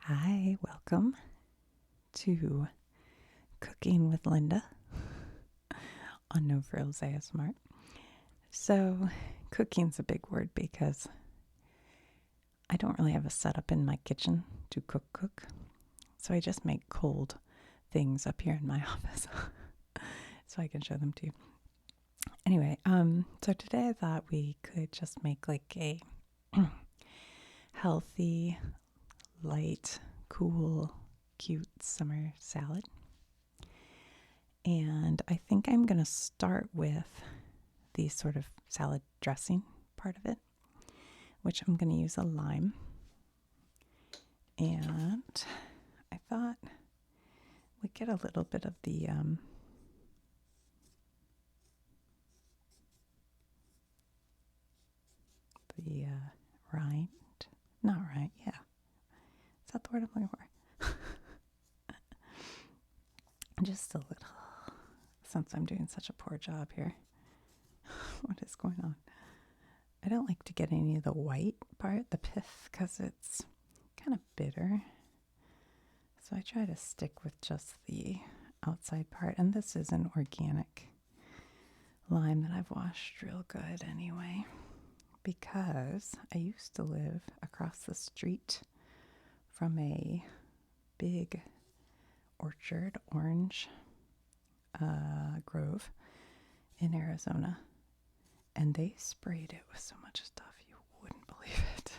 Hi, welcome to Cooking with Linda on No Frills ASMR. So, cooking's a big word because I don't really have a setup in my kitchen to cook. So I just make cold things up here in my office so I can show them to you. Anyway, so today I thought we could just make like a healthy, light, cool, cute summer salad. And I think I'm going to start with the sort of salad dressing part of it, which I'm going to use a lime. And I thought we'd get a little bit of the rind. Not rind, yeah. Is that the word I'm looking for? Just a little, since I'm doing such a poor job here. What is going on? I don't like to get any of the white part, the pith, because it's kind of bitter. So I try to stick with just the outside part. And this is an organic lime that I've washed real good anyway, because I used to live across the street from a big orchard, orange grove in Arizona, and they sprayed it with so much stuff you wouldn't believe it.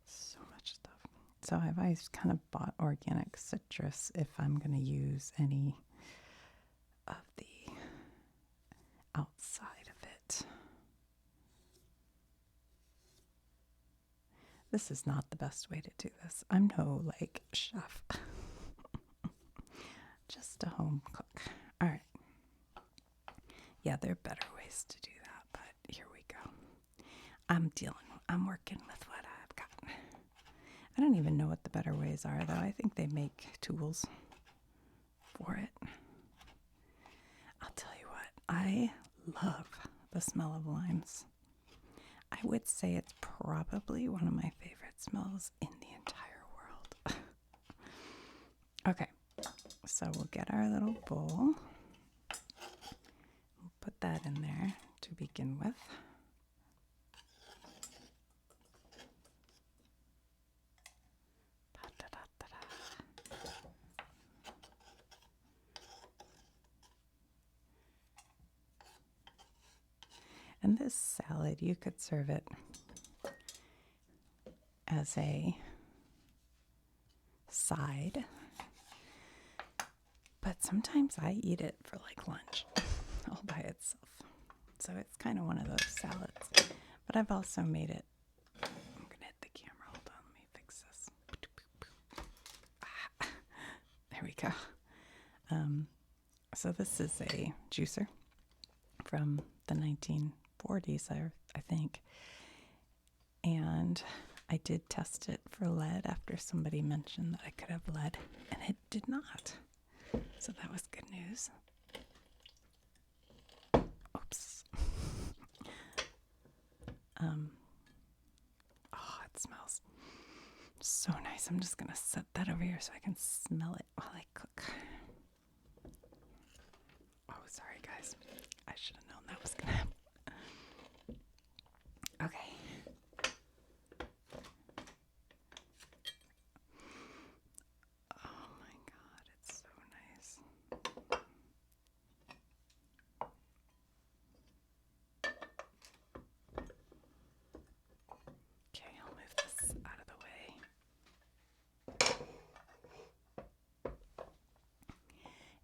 So much stuff. So I've always kind of bought organic citrus if I'm going to use any of the outside of it. This is not the best way to do this. I'm no chef. Just a home cook. All right. Yeah, there are better ways to do that, but here we go. I'm working with what I've got. I don't even know what the better ways are, though. I think they make tools for it. I'll tell you what, I love the smell of limes. I would say it's probably one of my favorite smells in the entire world. Okay, so we'll get our little bowl. We'll put that in there to begin with. And this salad, you could serve it as a side, but sometimes I eat it for lunch all by itself. So it's kind of one of those salads. But I've also made it. I'm going to hit the camera. Hold on, let me fix this. There we go. So this is a juicer from the 1940s, I think. And I did test it for lead after somebody mentioned that I could have lead, and it did not. So that was good news. Oops. Oh, it smells so nice. I'm just going to set that over here so I can smell it while I cook. Oh, sorry, guys. I should have known that was going to happen. Okay. Oh my God, it's so nice. Okay, I'll move this out of the way.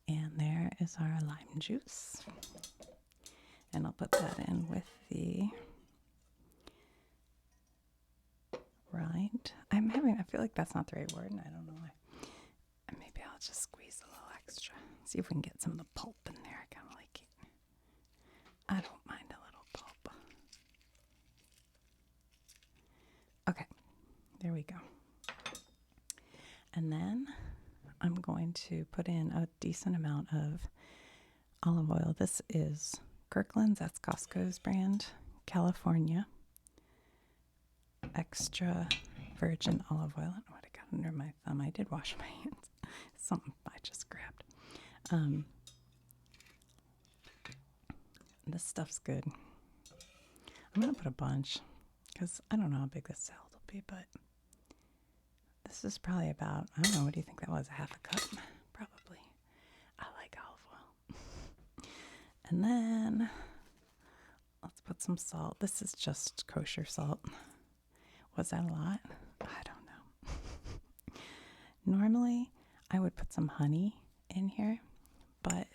And there is our lime juice. And I'll put that in with the rind. I feel like that's not the right word, and I don't know why. And maybe I'll just squeeze a little extra. See if we can get some of the pulp in there. I kind of like it. I don't mind a little pulp. Okay, there we go. And then I'm going to put in a decent amount of olive oil. This is Kirkland's, that's Costco's brand, California extra virgin olive oil. I don't know what I got under my thumb. I did wash my hands. Something I just grabbed. This stuff's good. I'm going to put a bunch because I don't know how big this salad will be, but this is probably about, I don't know, what do you think that was? A half a cup? Probably. I like olive oil. And then let's put some salt. This is just kosher salt. Was that a lot? I don't know. Normally, I would put some honey in here, but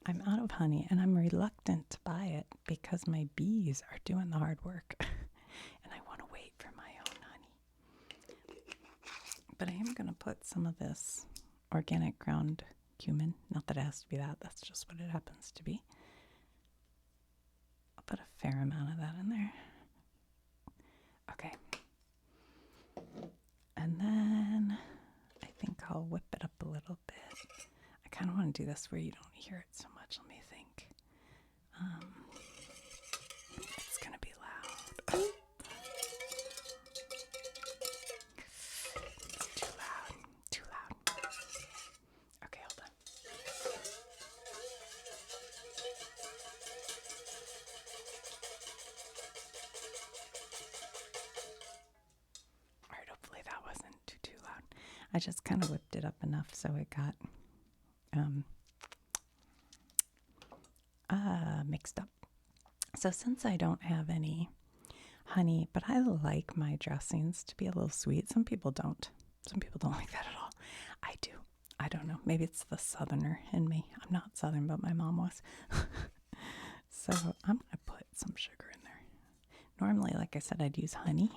I'm out of honey and I'm reluctant to buy it because my bees are doing the hard work and I want to wait for my own honey. But I am going to put some of this organic ground cumin. Not that it has to be that. That's just what it happens to be. I'll put a fair amount of that in there. Okay. And then I think I'll whip it up a little bit. I kind of want to do this where you don't hear it so much. Let me think. It's going to be loud. It's too loud. Too loud. Okay, hold on. All right, hopefully that wasn't too loud. I just kind of whipped it up enough so it got mixed up. So since I don't have any honey, but I like my dressings to be a little sweet. Some people don't. Some people don't like that at all. I do. I don't know. Maybe it's the southerner in me. I'm not southern, but my mom was. So I'm going to put some sugar in there. Normally, like I said, I'd use honey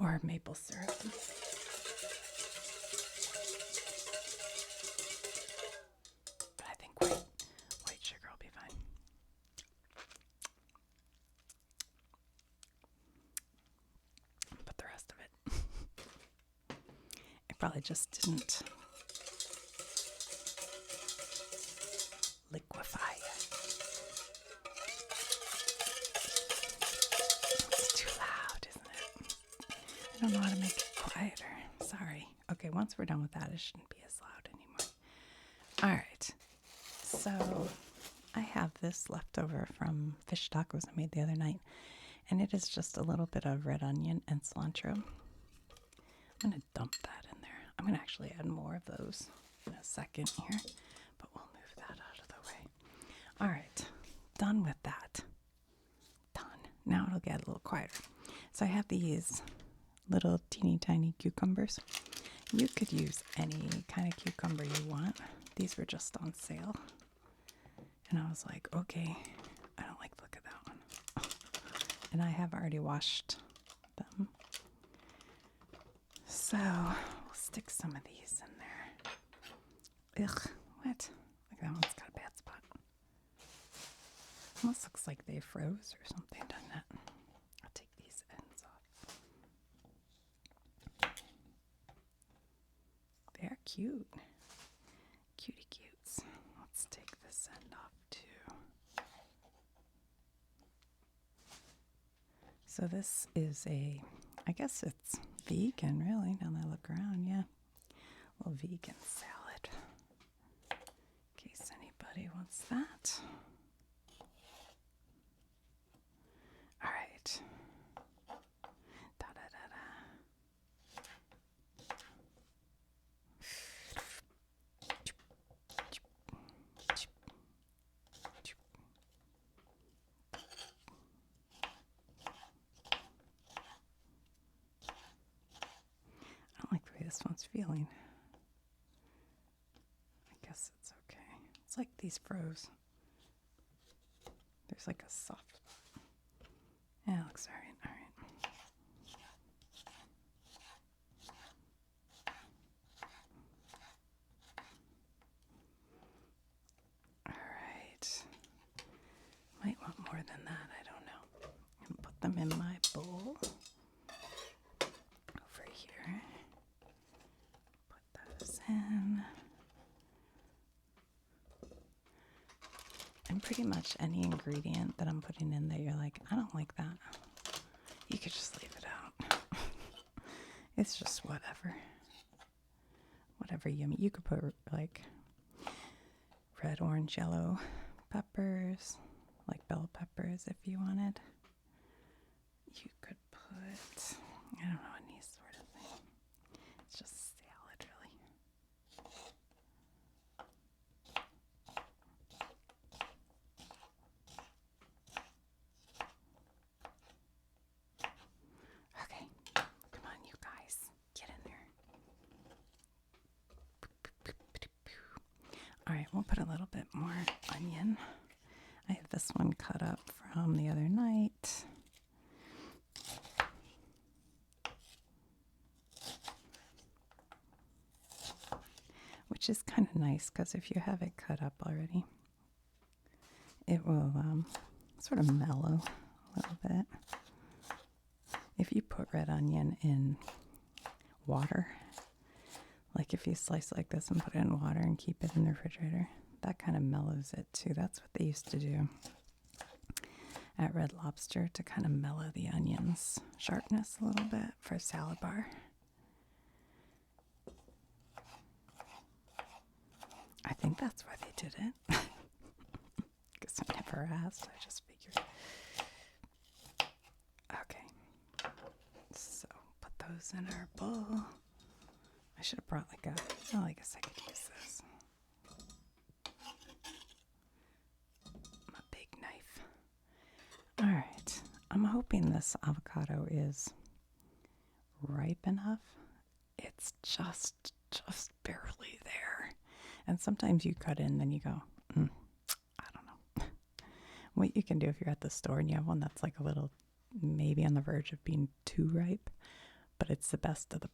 or maple syrup. But I think white sugar will be fine. Put the rest of it. It probably just didn't liquefy yet. It's too loud, isn't it? I don't know how to make it quieter. Sorry. Okay, once we're done with that, it shouldn't be as loud anymore. All right. So I have this left over from fish tacos I made the other night, and it is just a little bit of red onion and cilantro. I'm going to dump that in there. I'm going to actually add more of those in a second here, but we'll move that out of the way. All right, done with that. Done. Now it'll get a little quieter. So I have these little teeny tiny cucumbers. You could use any kind of cucumber you want. These were just on sale. And I was like, okay, I don't like the look of that one. And I have already washed them. So we'll stick some of these in there. Ugh, what? Like that one's got a bad spot. Almost looks like they froze or something, doesn't it? I'll take these ends off. They're cute. Cutie cutes. Let's take this end off too. So this is I guess it's vegan really, now that I look around, yeah. A little vegan salad. In case anybody wants that. All right. Da da da da. I don't like the way this one's feeling. I guess it's okay. It's like these froze. There's like a soft spot. Yeah, it looks all right. All right. All right. Might want more than that. I don't know. I'm gonna put them in my bowl. Over here. Put those in. And pretty much any ingredient that I'm putting in that you're like, I don't like that, you could just leave it out. It's just whatever. Whatever yummy. You could put like red, orange, yellow peppers, like bell peppers if you wanted. You could put, I don't know, any sort of thing. It's just salad, really. Okay, come on, you guys, get in there. All right, we'll put a little bit more onion. I have this one cut up from the other night. Which is kind of nice because if you have it cut up already, it will sort of mellow a little bit. If you put red onion in water, like if you slice like this and put it in water and keep it in the refrigerator, that kind of mellows it too. That's what they used to do at Red Lobster to kind of mellow the onion's sharpness a little bit for a salad bar. I think that's why they did it. Because I never asked. I just figured. Okay. So put those in our bowl. I should have brought like a, well, I guess I could use this. My big knife. All right. I'm hoping this avocado is ripe enough. It's just barely there. And sometimes you cut in, then you go, I don't know. What you can do if you're at the store and you have one that's like a little, maybe on the verge of being too ripe, but it's the best of the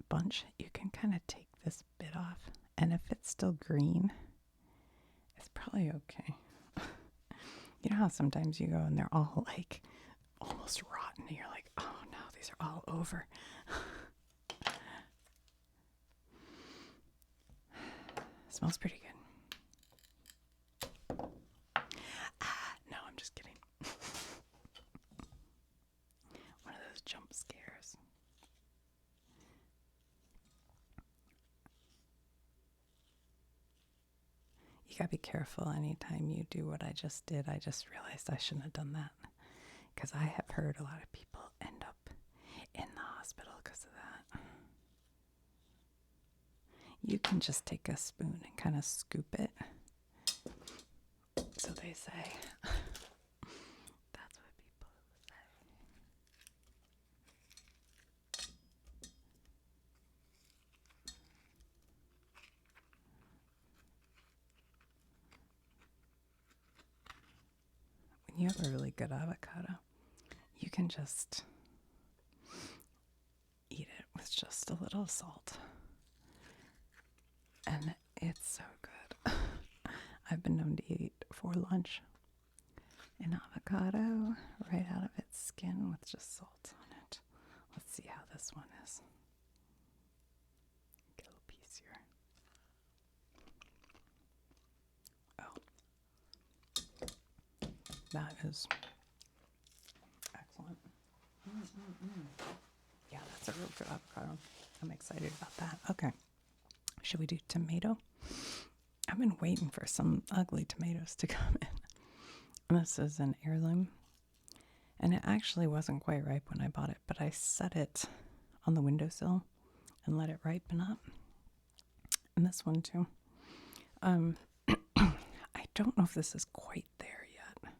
bunch, you can kind of take this bit off. And if it's still green, it's probably okay. You know how sometimes you go and they're all like almost rotten and you're like, oh no, these are all over. Smells pretty good. No, I'm just kidding. One of those jump scares. You gotta be careful anytime you do what I just did. I just realized I shouldn't have done that. Because I have heard a lot of people end up in the hospital because of that. You can just take a spoon and kind of scoop it. So they say. That's what people say. When you have a really good avocado, you can just eat it with just a little salt. And it's so good. I've been known to eat for lunch an avocado right out of its skin with just salt on it. Let's see how this one is. Get a little piece here. Oh. That is excellent. Yeah, that's a real good avocado. I'm excited about that. Okay. Should we do tomato? I've been waiting for some ugly tomatoes to come in. And this is an heirloom. And it actually wasn't quite ripe when I bought it, but I set it on the windowsill and let it ripen up. And this one too. I don't know if this is quite there yet.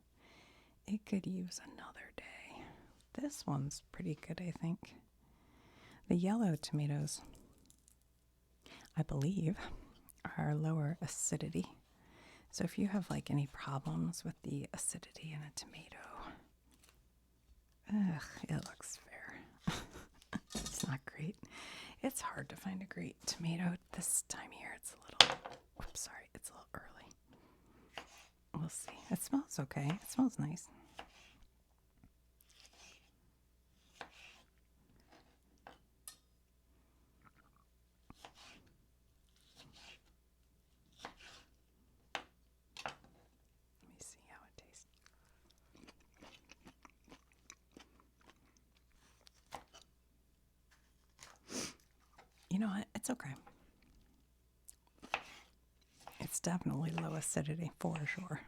It could use another day. This one's pretty good, I think. The yellow tomatoes, I believe, are lower acidity. So if you have like any problems with the acidity in a tomato, it looks fair. It's not great. It's hard to find a great tomato this time of year. It's a little, oops, sorry, it's a little early. We'll see. It smells okay. It smells nice. You know what? It's okay. It's definitely low acidity for sure.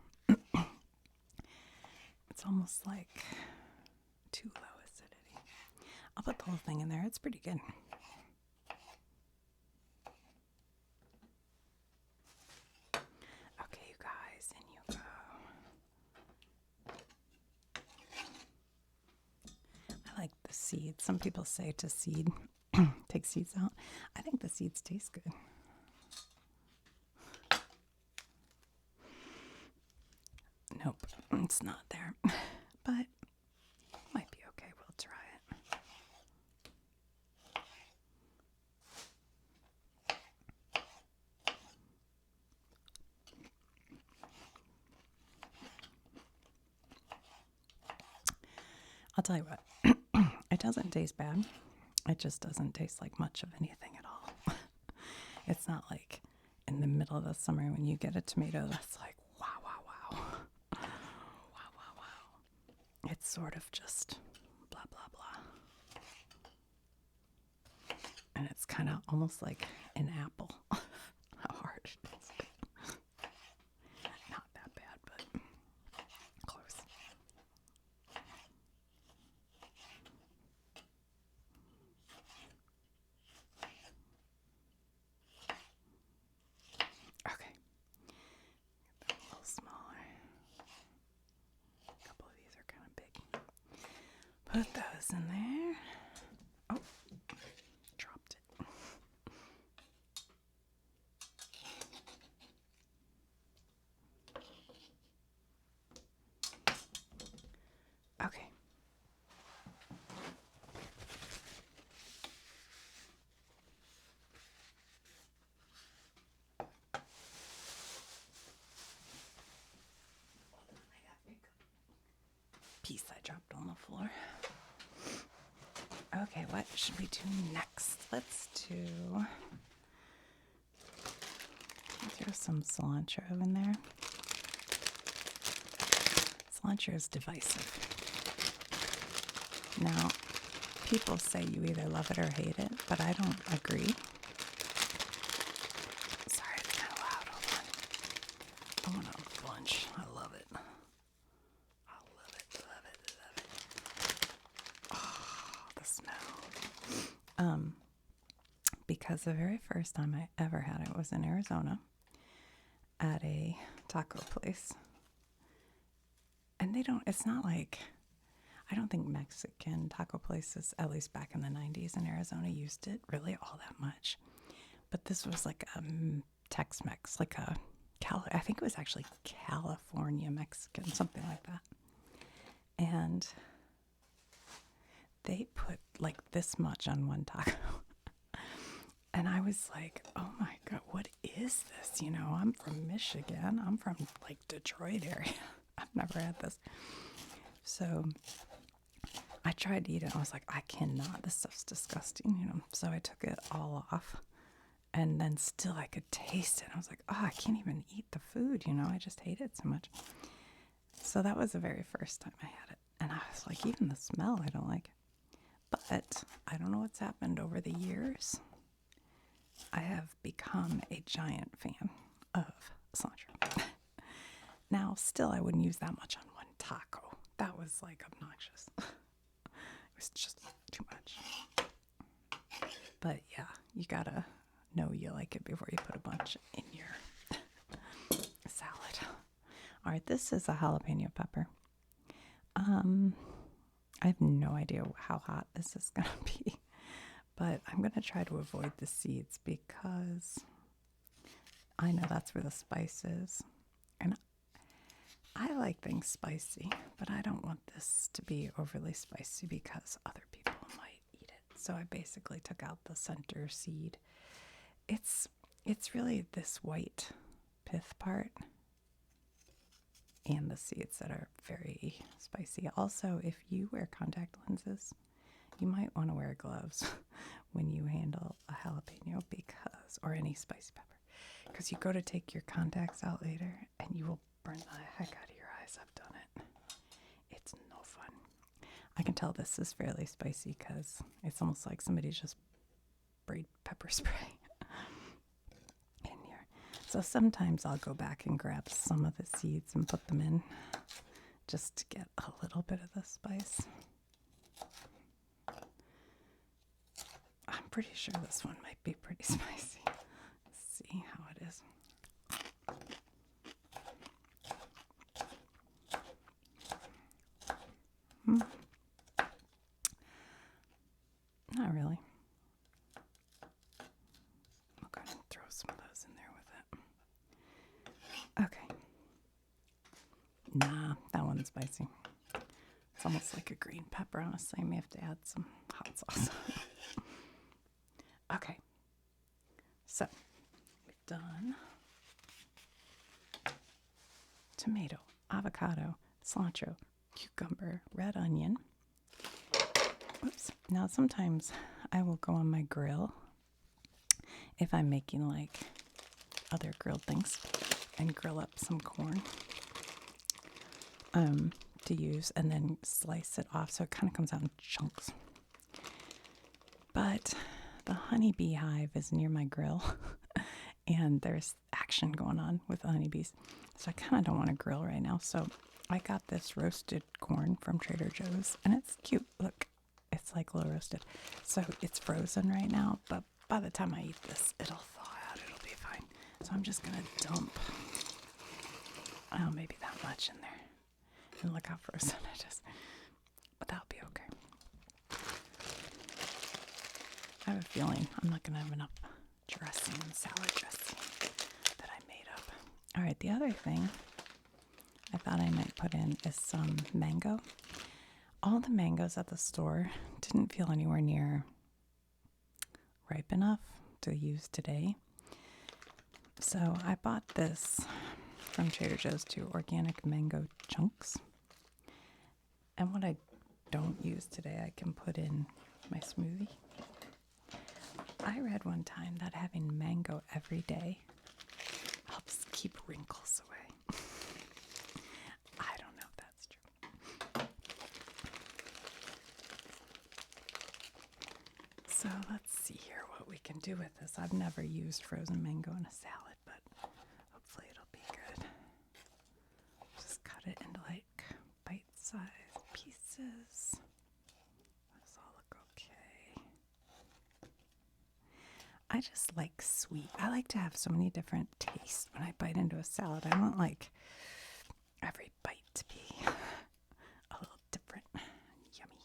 It's almost like too low acidity. I'll put the whole thing in there. It's pretty good. Okay, you guys, in you go. I like the seeds. Some people say to seed, take seeds out. I think the seeds taste good. Nope, it's not there. But it might be okay. We'll try it. I'll tell you what, it doesn't taste bad. It just doesn't taste like much of anything at all. It's not like in the middle of the summer when you get a tomato that's like, wow, wow, wow. Wow, wow, wow. It's sort of just blah, blah, blah. And it's kind of almost like an apple. How hard it is. Not that bad, but close. Okay. Get that a little smaller. A couple of these are kind of big. Put those in there. Oh, dropped it. Okay. Piece I dropped on the floor. Okay, what should we do next? Let's throw some cilantro in there. Cilantro is divisive. Now, people say you either love it or hate it, but I don't agree. Sorry, it's kind of loud. Hold on. I want to flinch. I love it. I love it, love it, love it. Oh, the smell. Because the very first time I ever had it was in Arizona at a taco place. And it's not like, I don't think Mexican taco places, at least back in the 90s in Arizona, used it really all that much. But this was like a Tex-Mex, like I think it was actually California Mexican, something like that. And they put like this much on one taco. And I was like, oh my God, what is this? You know, I'm from Michigan. I'm from like Detroit area. I've never had this. So I tried to eat it. I was like, I cannot. This stuff's disgusting, you know. So I took it all off. And then still I could taste it. I was like, oh, I can't even eat the food, you know. I just hate it so much. So that was the very first time I had it. And I was like, even the smell, I don't like it. But I don't know what's happened over the years. I have become a giant fan of cilantro. Now, still, I wouldn't use that much on one taco. That was like obnoxious. It was just too much. But yeah, you gotta know you like it before you put a bunch in your salad. All right, this is a jalapeno pepper. I have no idea how hot this is gonna be. But I'm going to try to avoid the seeds because I know that's where the spice is. And I like things spicy, but I don't want this to be overly spicy because other people might eat it. So I basically took out the center seed. It's really this white pith part and the seeds that are very spicy. Also, if you wear contact lenses, you might want to wear gloves when you handle a jalapeno or any spicy pepper, because you go to take your contacts out later and you will burn the heck out of your eyes. I've done it. It's no fun. I can tell this is fairly spicy because it's almost like somebody just sprayed pepper spray in here. So sometimes I'll go back and grab some of the seeds and put them in just to get a little bit of the spice. I'm pretty sure this one might be pretty spicy. Let's see how it is. Not really. I'll go ahead and throw some of those in there with it. Okay. Nah, that one's spicy. It's almost like a green pepper, honestly. I may have to add some hot sauce. Okay. So, we've done tomato, avocado, cilantro, cucumber, red onion. Oops. Now, sometimes I will go on my grill if I'm making like other grilled things and grill up some corn to use and then slice it off so it kind of comes out in chunks. But the honeybee hive is near my grill and there's action going on with the honeybees. So I kind of don't want to grill right now. So I got this roasted corn from Trader Joe's and it's cute. Look. It's like low roasted. So it's frozen right now, but by the time I eat this, it'll thaw out. It'll be fine. So I'm just going to dump, maybe that much in there. And look how frozen it is. But that'll be okay. I have a feeling I'm not going to have enough dressing, salad dressing that I made up. All right, the other thing I thought I might put in is some mango. All the mangoes at the store didn't feel anywhere near ripe enough to use today. So I bought this from Trader Joe's too, organic mango chunks. And what I don't use today, I can put in my smoothie. I read one time that having mango every day helps keep wrinkles away. I don't know if that's true. So let's see here what we can do with this. I've never used frozen mango in a salad, but hopefully it'll be good. Just cut it into like bite-sized pieces. Does all look okay? I just like sweet. I like to have so many different tastes when I bite into a salad. I want like every bite to be a little different. Yummy.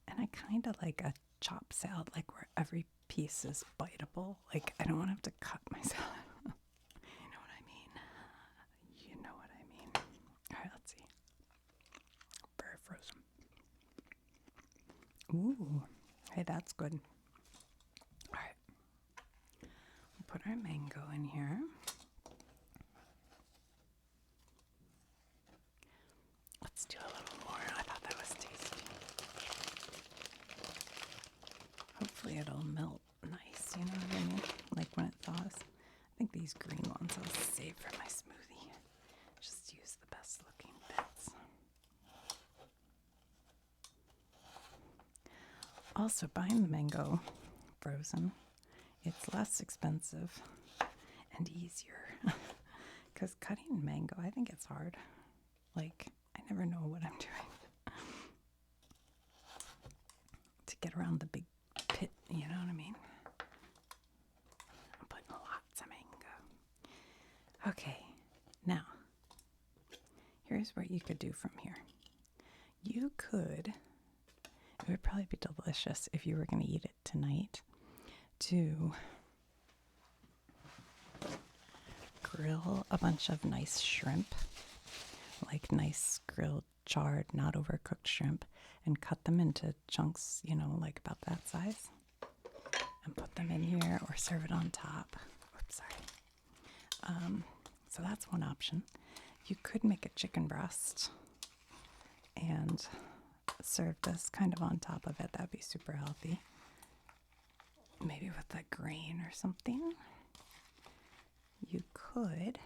And I kind of like a chopped salad, like where every piece is biteable. Like I don't want to have to cut my salad. You know what I mean? You know what I mean. All right, let's see. Very frozen. Ooh, hey, that's good. All right. We'll put our mango in here. Let's do a little more. I thought that was tasty. Hopefully it'll melt nice, you know what I mean? Like when it thaws. I think these green ones I'll save for my smoothie. Just use the best looking bits. Also, buying the mango frozen, it's less expensive and easier. Because cutting mango, I think it's hard. Like, I never know what I'm doing to get around the big pit, you know what I mean? I'm putting lots of mango. Okay, now, here's what you could do from here. You could, it would probably be delicious if you were going to eat it tonight, to grill a bunch of nice shrimp, like nice grilled, charred, not overcooked shrimp, and cut them into chunks, you know, like about that size, and put them in here or serve it on top. Oops, sorry. So that's one option. You could make a chicken breast and serve this kind of on top of it. That'd be super healthy. Maybe with a grain or something. You could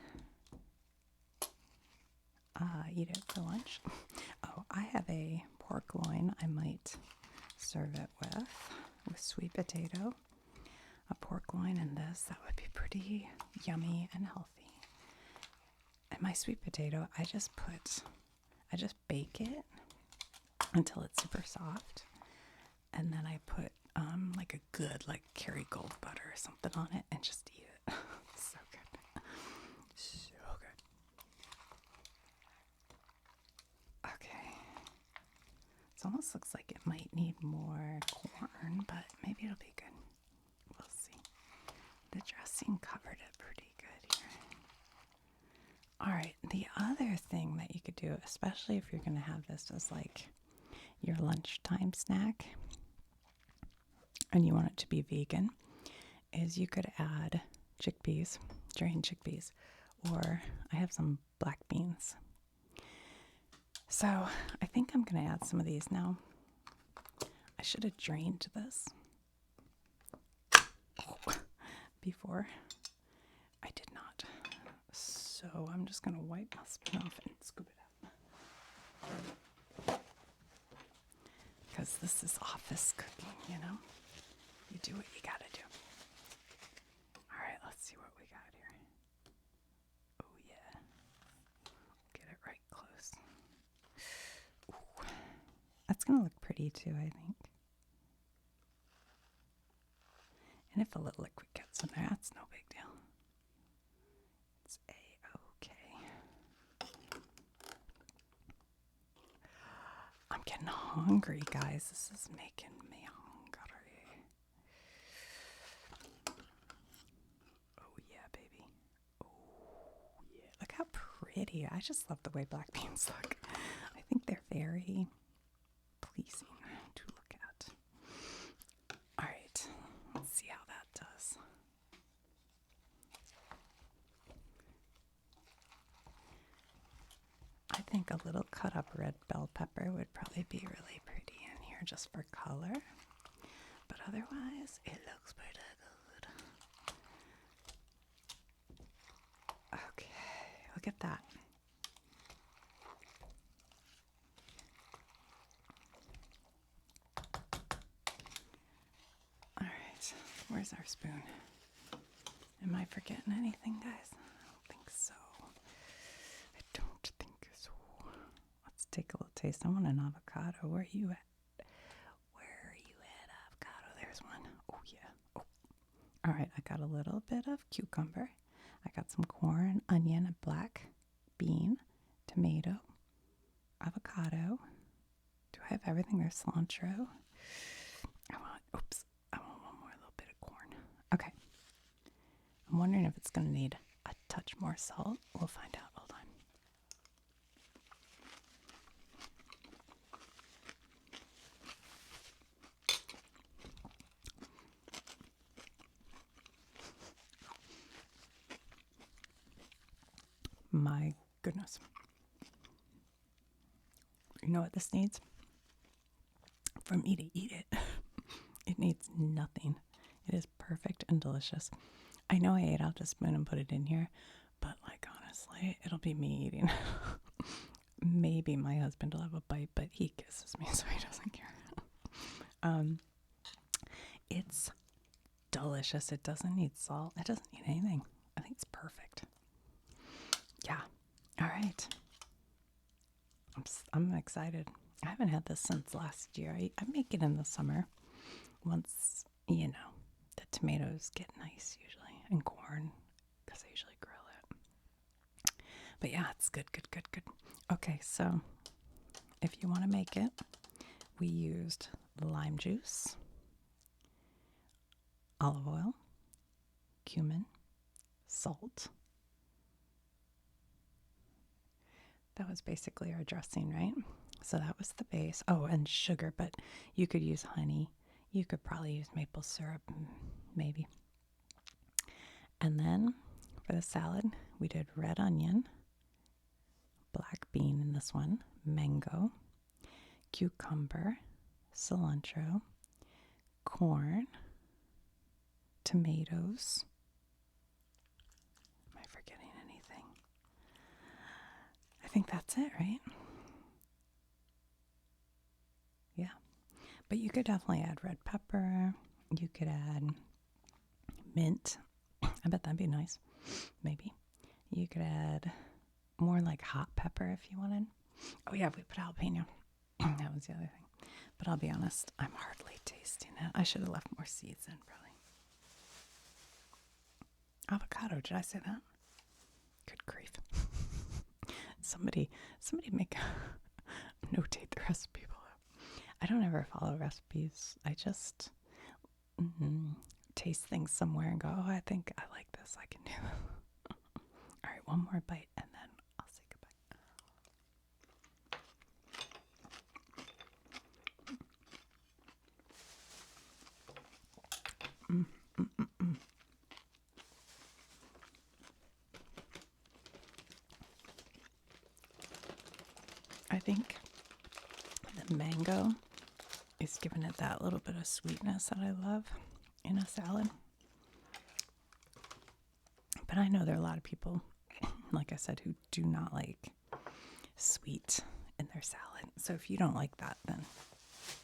eat it for lunch. Oh, I have a pork loin I might serve it with sweet potato, a pork loin, and this. That would be pretty yummy and healthy. And my sweet potato, I just bake it until it's super soft, and then I put like a good Kerrygold butter or something on it and just eat it. So good. So good. Okay. It almost looks like it might need more corn, but maybe it'll be good. We'll see. The dressing covered it pretty good here. All right, the other thing that you could do, especially if you're going to have this as like your lunchtime snack and you want it to be vegan, is you could add chickpeas, drained chickpeas, or I have some black beans. So I think I'm going to add some of these now. I should have drained this before. I did not. So I'm just going to wipe my spoon off and scoop it up. Because this is office cooking, you know? You do what you gotta do. All right, let's see what we got here. Oh, yeah. Get it right close. Ooh. That's going to look pretty too, I think. And if a little liquid gets in there, that's no big deal. It's A-okay. I'm getting hungry, guys. This is making me hungry. Oh, yeah, baby. Oh, yeah. Look how pretty. I just love the way black beans look. I think they're very pleasing to look at. All right. Let's see how that does. I think a little cut up red bell pepper would probably be really pretty in here just for color. But otherwise, it looks pretty good. Okay, look at that. All right, where's our spoon? Am I forgetting anything, guys? I don't think so. I don't think so. Let's take a little taste. I want an avocado. Where are you at? Where are you at, avocado? There's one. Oh, yeah. Oh. All right, I got a little bit of cucumber. I got some corn, onion, a black bean, tomato, avocado. Do I have everything? There's cilantro. I want one more little bit of corn. Okay. I'm wondering if it's going to need a touch more salt. We'll find out. Hold on. My goodness. You know what this needs? For me to eat it. It needs nothing. It is perfect and delicious. I know I ate out a spoon and put it in here, but like honestly, it'll be me eating. Maybe my husband will have a bite, but he kisses me, so he doesn't care. It's delicious. It doesn't need salt. It doesn't need anything. I think it's perfect. Yeah. All right. I'm excited. I haven't had this since last year. I make it in the summer once, you know, the tomatoes get nice usually, and corn, because I usually grill it. But yeah, it's good. Okay, so if you want to make it, we used lime juice, olive oil, cumin, salt. That was basically our dressing, right? So that was the base. Oh, and sugar, but you could use honey. You could probably use maple syrup, maybe. And then for the salad, we did red onion, black bean in this one, mango, cucumber, cilantro, corn, tomatoes. Am I forgetting anything? I think that's it, right? Yeah. But you could definitely add red pepper. You could add mint. I bet that'd be nice. Maybe. You could add more like hot pepper if you wanted. Oh yeah, we put jalapeno. That was the other thing. But I'll be honest, I'm hardly tasting it. I should have left more seeds in, probably. Avocado, did I say that? Good grief. Somebody make notate the recipe below. I don't ever follow recipes. I just taste things somewhere and go, oh, I think I like this. I can do it. All right, one more bite and then I'll say goodbye. I think the mango is giving it that little bit of sweetness that I love in a salad. But I know there are a lot of people, like I said, who do not like sweet in their salad. So if you don't like that, then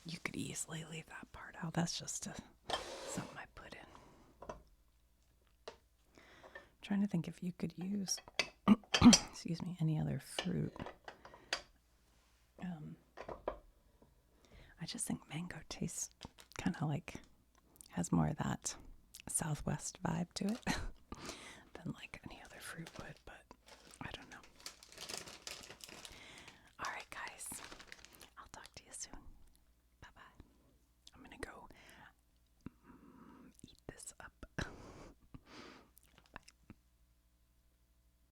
you could easily leave that part out. That's just something I put in. I'm trying to think if you could use, excuse me, any other fruit. I just think mango tastes kind of like, has more of that Southwest vibe to it than like any other fruit would.